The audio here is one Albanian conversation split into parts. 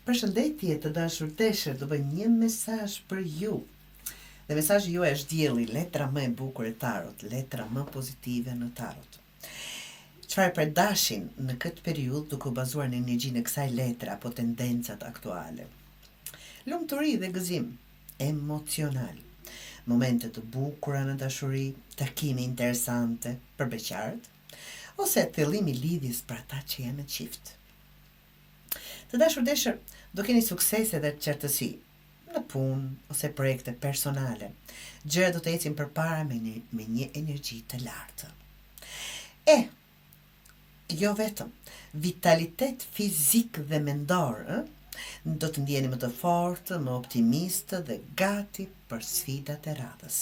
Përshëndetje të dashur deshër, do bëjmë një mesazh për ju. Dhe mesazhi juaj është dielli, letra më e bukur e tarot, letra më pozitive në tarot. Çfarë përdashin në këtë periudhë duke u bazuar në energjinë e kësaj letre apo tendencat aktuale? Lumturi dhe gëzim emocional. Momente të bukura në dashuri, takime interesante për beqarët, ose thellimi i lidhjes për ata që janë në çift. Të dashur deshër, do keni suksese dhe qartësi në punë ose projekte personale. Gjërat do të ecin përpara me një energji të lartë. Jo vetëm, vitalitet fizik dhe mendor, do të ndjeni më të fortë, më optimistë dhe gati për sfidat e radhës.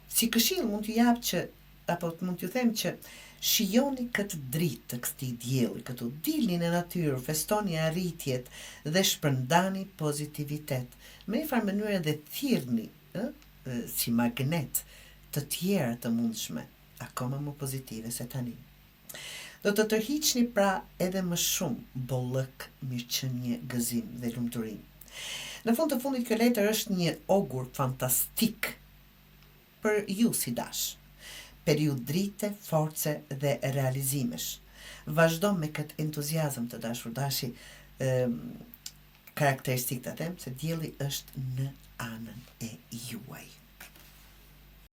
Si këshill mund t'ju jap mund t'ju them që shijoni këtë dritë të këtij dielli, këtu dilni në natyrë, festoni arritjet dhe shpërndani pozitivitet. Me një farë mënyrë dhe thirrni si magnet të tjera të mundshme, akoma më pozitive se tani. Do të tërhiqni pra edhe më shumë bollëk, mirëqenie, gëzim dhe lumturi. Në fund të fundit kjo letër është një ogur fantastik për ju si dash. Periudhë drite, force dhe realizimesh. Vazhdo me këtë entuziazëm të dashur dashi, karakteristik të them se dielli është në anën e juaj.